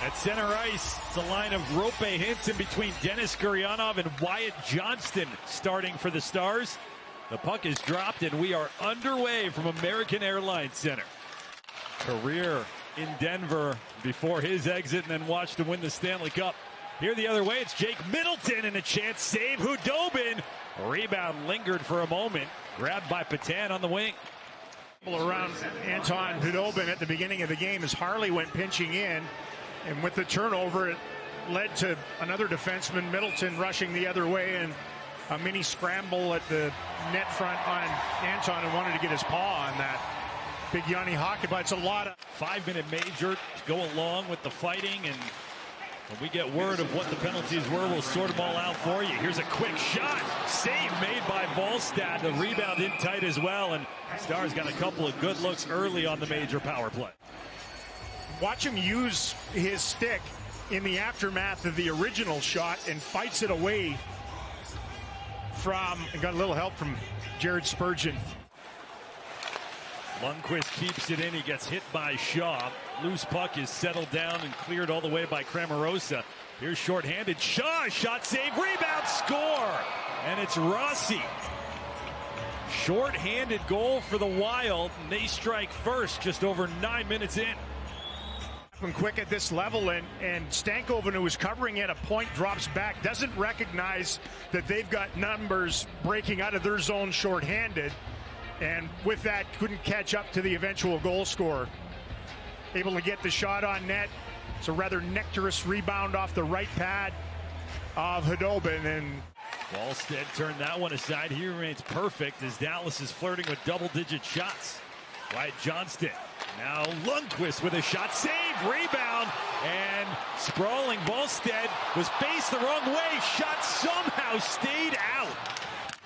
At center ice, it's a line of Rope Hinton between Denis Gurianov and Wyatt Johnston starting for the Stars. The puck is dropped and we are underway from American Airlines Center. Career in Denver before his exit and then watched him win the Stanley Cup. Here the other way, it's Jake Middleton and a chance save. Hudobin. Rebound lingered for a moment. Grabbed by Patan on the wing. Around Anton Hudobin at the beginning of the game as Harley went pinching in. And with the turnover, it led to another defenseman, Middleton, rushing the other way, and a mini scramble at the net front on Anton, and wanted to get his paw on that. Big Yanni Hockey, but it's a lot of 5-minute major to go along with the fighting, and when we get word of what the penalties were, we'll sort them all out for you. Here's a quick shot. Save made by Volstad. The rebound in tight as well, and Stars got a couple of good looks early on the major power play. Watch him use his stick in the aftermath of the original shot and fights it away from, and got a little help from Jared Spurgeon. Lundqvist keeps it in. He gets hit by Shaw. Loose puck is settled down and cleared all the way by Cramarosa. Here's shorthanded. Shaw, shot save, rebound, score! And it's Rossi. Shorthanded goal for the Wild, and they strike first just over 9 minutes in. Quick at this level, and Stankoven, who was covering at a point, drops back, doesn't recognize that they've got numbers breaking out of their zone shorthanded, and with that couldn't catch up to the eventual goal scorer. Able to get the shot on net. It's a rather nectarous rebound off the right pad of Hudobin, and Wallstead turned that one aside. He remains perfect as Dallas is flirting with double-digit shots. Wyatt Johnston. Now Lundqvist with a shot, save, rebound, and sprawling Volstead was faced the wrong way. Shot somehow stayed out.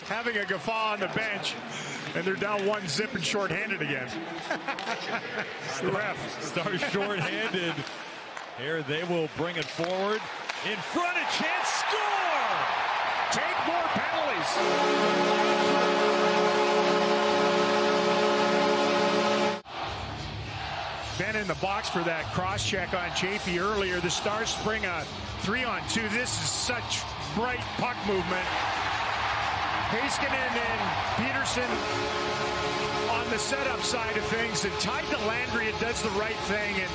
Having a guffaw on the bench, and they're down 1-0 and shorthanded again. Stars shorthanded. Here they will bring it forward. In front, a chance, score! Take more penalties. Ben in the box for that cross-check on Chafee earlier. The Stars spring a 3-on-2. This is such bright puck movement. Heiskanen and Peterson on the setup side of things, and Ty Dellandrea does the right thing. And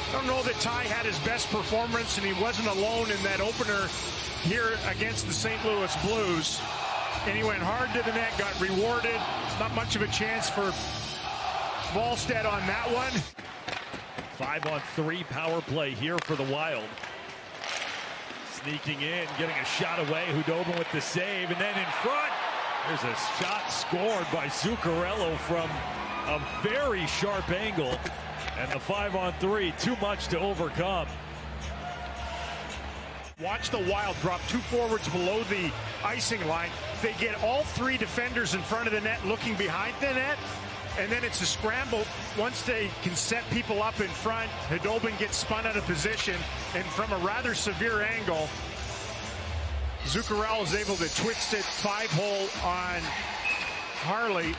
I don't know that Ty had his best performance, and he wasn't alone in that opener here against the St. Louis Blues. And he went hard to the net, got rewarded. Not much of a chance for Volstead on that one. 5-on-3 power play here for the Wild. Sneaking in, getting a shot away. Hudobin with the save, and then in front, there's a shot scored by Zuccarello from a very sharp angle. And the 5-on-3, too much to overcome. Watch the Wild drop 2 forwards below the icing line. They get all 3 defenders in front of the net looking behind the net. And then it's a scramble. Once they can set people up in front, Hudobin gets spun out of position, and from a rather severe angle, Zuccarello is able to twist it 5-hole on Harley.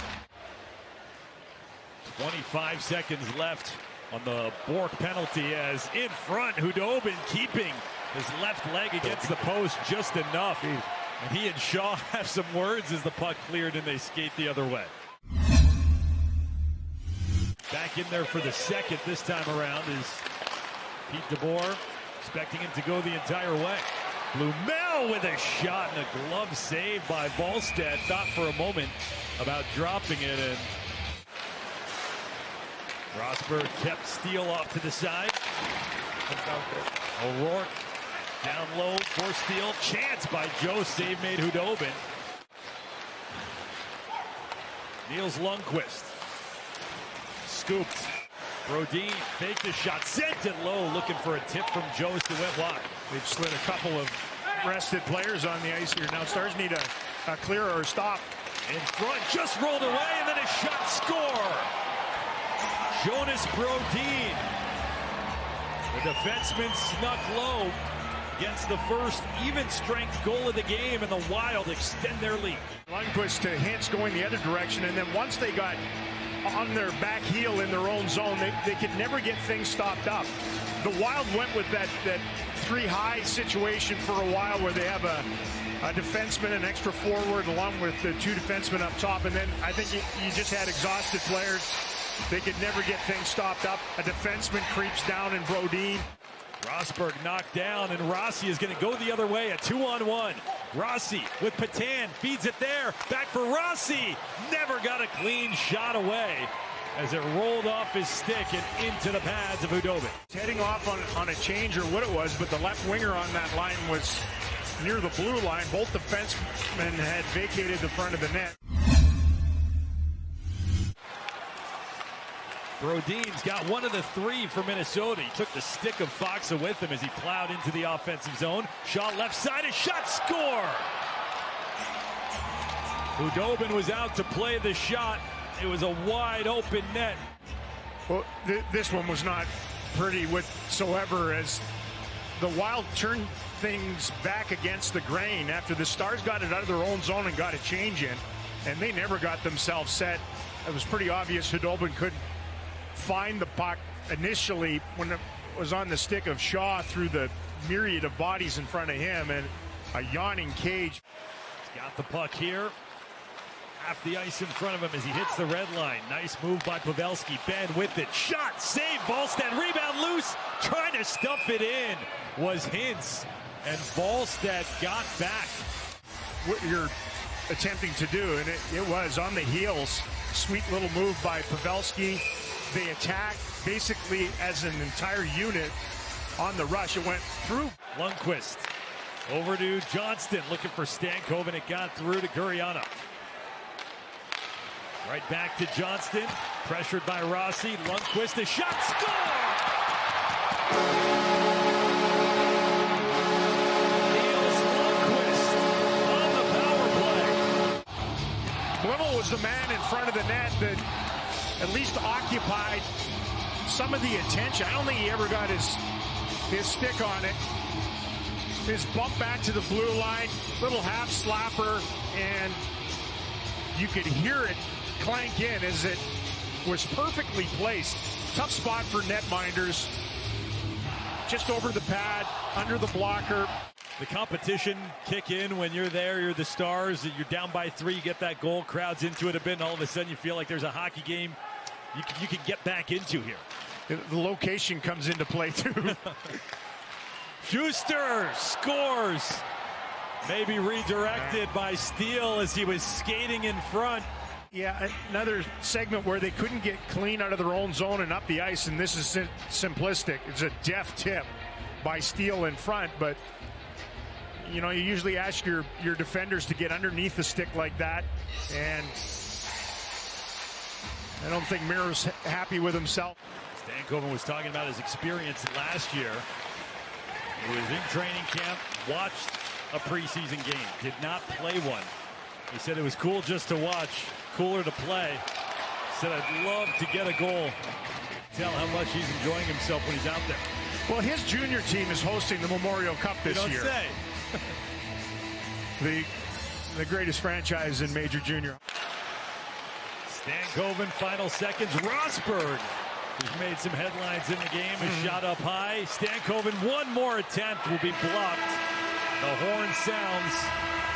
25 seconds left on the Bork penalty, as in front, Hudobin keeping his left leg against the post just enough. And he and Shaw have some words as the puck cleared and they skate the other way. Back in there for the second this time around is Pete DeBoer, expecting him to go the entire way. Blumel with a shot and a glove save by Volstead. Thought for a moment about dropping it, and Rosberg kept Steele off to the side. O'Rourke down low for Steele. Chance by Joe, save made Hudobin. Niels Lundqvist. Scooped. Brodin faked the shot, sent it low, looking for a tip from Jost who went wide. They've slid a couple of rested players on the ice here. Now Stars need a clear or a stop. In front, just rolled away, and then a shot, score! Jonas Brodin. The defenseman snuck low, gets the first even-strength goal of the game, and the Wild extend their lead. Lundqvist to Hintz going the other direction, and then once they got on their back heel in their own zone. They could never get things stopped up. The Wild went with that three-high situation for a while where they have a defenseman, an extra forward, along with the two defensemen up top. And then I think you just had exhausted players. They could never get things stopped up. A defenseman creeps down in Brodin. Rosberg knocked down, and Rossi is going to go the other way. A 2-on-1. Rossi with Patan, feeds it there. Back for Rossi. Never got a clean shot away as it rolled off his stick and into the pads of Hudobin. Heading off on a change or what it was, but the left winger on that line was near the blue line. Both defensemen had vacated the front of the net. Brodin's got one of the three for Minnesota. He took the stick of Foxa with him as he plowed into the offensive zone. Shaw left side, a shot, score! Hudobin was out to play the shot. It was a wide open net. Well, this one was not pretty whatsoever as the Wild turned things back against the grain after the Stars got it out of their own zone and got a change in, and they never got themselves set. It was pretty obvious Hudobin couldn't find the puck initially when it was on the stick of Shaw through the myriad of bodies in front of him and a yawning cage. He's got the puck here. Half the ice in front of him as he hits the red line. Nice move by Pavelski. Ben with it. Shot, save, Ballstead, rebound loose. Trying to stuff it in was Hintz. And Ballstead got back. What you're attempting to do, and it was on the heels. Sweet little move by Pavelski. They attacked basically as an entire unit on the rush. It went through. Lundqvist over to Johnston looking for Stankov, and it got through to Gurianov. Right back to Johnston, pressured by Rossi. Lundqvist, a shot, score! Niels Lundqvist on the power play. Blittle was the man in front of the net that at least occupied some of the attention. I don't think he ever got his stick on it. His bump back to the blue line, little half slapper, and you could hear it clank in as it was perfectly placed. Tough spot for netminders. Just over the pad, under the blocker. The competition kick in when you're there, you're the Stars, you're down by 3, you get that goal, crowd's into it a bit, and all of a sudden you feel like there's a hockey game you can get back into here. The location comes into play too. Schuster scores. Maybe redirected by Steele as he was skating in front. Yeah, another segment where they couldn't get clean out of their own zone and up the ice, and this is simplistic. It's a deft tip by Steele in front, but you know, you usually ask your defenders to get underneath the stick like that, and I don't think Miro's happy with himself. Stankoven was talking about his experience last year. He was in training camp, watched a preseason game, did not play one. He said it was cool just to watch, cooler to play. He said, I'd love to get a goal. Tell how much he's enjoying himself when he's out there. Well, his junior team is hosting the Memorial Cup this year. You don't say. The greatest franchise in Major Junior. Stankoven, final seconds. Rosberg, who's made some headlines in the game, is shot up high. Stankoven, one more attempt will be blocked. The horn sounds.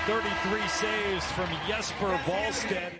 33 saves from Jesper Wallstedt.